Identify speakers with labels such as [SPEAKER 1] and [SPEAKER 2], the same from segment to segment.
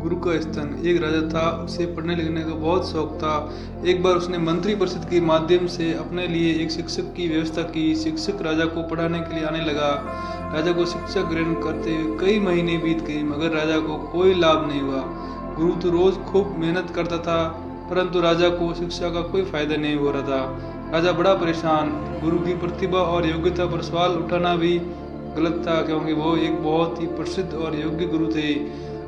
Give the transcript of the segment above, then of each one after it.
[SPEAKER 1] गुरु का स्थान। एक राजा था, उसे पढ़ने लिखने का बहुत शौक था। एक बार उसने मंत्री परिषद के माध्यम से अपने लिए एक शिक्षक की व्यवस्था की। शिक्षक राजा को पढ़ाने के लिए आने लगा। राजा को शिक्षा ग्रहण करते हुए कई महीने बीत गए, मगर राजा को कोई लाभ नहीं हुआ। गुरु तो रोज खूब मेहनत करता था, परंतु राजा को शिक्षा का कोई फायदा नहीं हो रहा था। राजा बड़ा परेशान। गुरु की प्रतिभा और योग्यता पर सवाल उठाना भी गलत था, क्योंकि वो एक बहुत ही प्रसिद्ध और योग्य गुरु थे।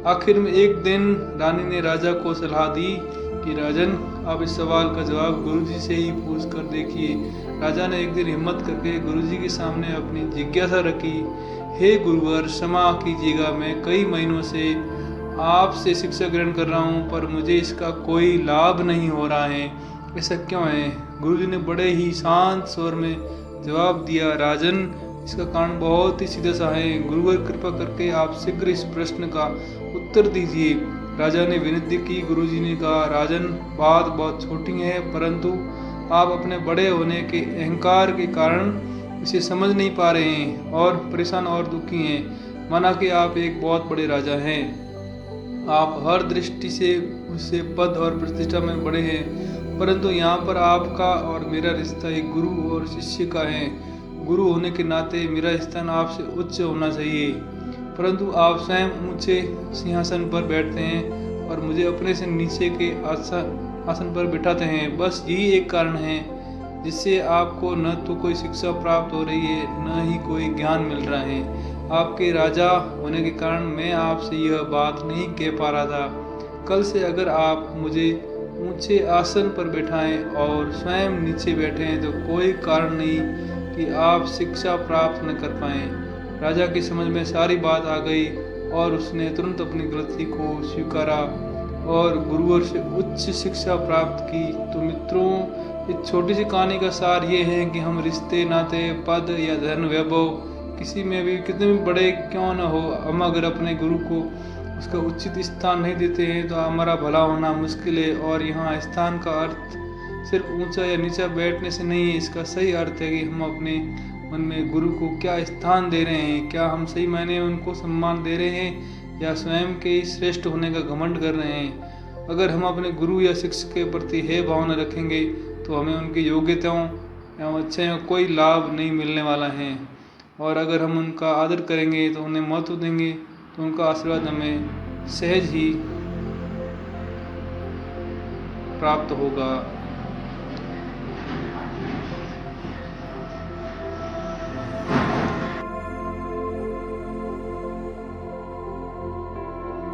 [SPEAKER 1] आखिर में एक दिन रानी ने राजा को सलाह दी कि राजन, आप इस सवाल का जवाब गुरुजी से ही पूछ कर देखिए। राजा ने एक दिन हिम्मत करके गुरुजी के सामने अपनी जिज्ञासा रखी। हे गुरुवर, क्षमा कीजिएगा, मैं कई महीनों से आपसे शिक्षा ग्रहण कर रहा हूँ, पर मुझे इसका कोई लाभ नहीं हो रहा है। ऐसा क्यों है? गुरुजी ने बड़े ही शांत स्वर में जवाब दिया, राजन, इसका कारण बहुत ही सीधा सा है। गुरुवर, कृपा करके आप शीघ्र इस प्रश्न का उत्तर दीजिए। राजा ने विनती की। गुरुजी ने कहा, राजन, बात बहुत छोटी है, परंतु आप अपने बड़े होने के अहंकार के कारण इसे समझ नहीं पा रहे हैं और परेशान और दुखी हैं। माना कि आप एक बहुत बड़े राजा हैं, आप हर दृष्टि से उससे पद और प्रतिष्ठा में बड़े हैं, परंतु यहाँ पर आपका और मेरा रिश्ता एक गुरु और शिष्य का है। गुरु होने के नाते मेरा स्थान आपसे उच्च होना चाहिए, परंतु आप स्वयं ऊंचे सिंहासन पर बैठते हैं और मुझे अपने से नीचे के आसन पर बिठाते हैं। बस यही एक कारण है जिससे आपको न तो कोई शिक्षा प्राप्त हो रही है, न ही कोई ज्ञान मिल रहा है। आपके राजा होने के कारण मैं आपसे यह बात नहीं कह पा रहा था। कल से अगर आप मुझे ऊंचे आसन पर बैठाएं और स्वयं नीचे बैठें तो कोई कारण नहीं कि आप शिक्षा प्राप्त न कर पाएं। राजा की समझ में सारी बात आ गई और उसने तुरंत अपनी गलती को स्वीकारा और गुरुवर से उच्च शिक्षा प्राप्त की। तो मित्रों, इस छोटी सी कहानी का सार ये है कि हम रिश्ते, नाते, पद या धन, वैभव, किसी में भी कितने भी बड़े क्यों न हो, हम अगर अपने गुरु को उसका उचित स्थान नहीं देते हैं तो हमारा भला होना मुश्किल है। और यहाँ स्थान का अर्थ सिर्फ ऊंचा या नीचा बैठने से नहीं है, इसका सही अर्थ है कि हम अपने मन में गुरु को क्या स्थान दे रहे हैं। क्या हम सही मायने में उनको सम्मान दे रहे हैं या स्वयं के श्रेष्ठ होने का घमंड कर रहे हैं। अगर हम अपने गुरु या शिक्षक के प्रति है भावना रखेंगे तो हमें उनकी योग्यताओं एवं अच्छाइयों का कोई लाभ नहीं मिलने वाला है, और अगर हम उनका आदर करेंगे तो उन्हें महत्व देंगे तो उनका आशीर्वाद हमें सहज ही प्राप्त होगा।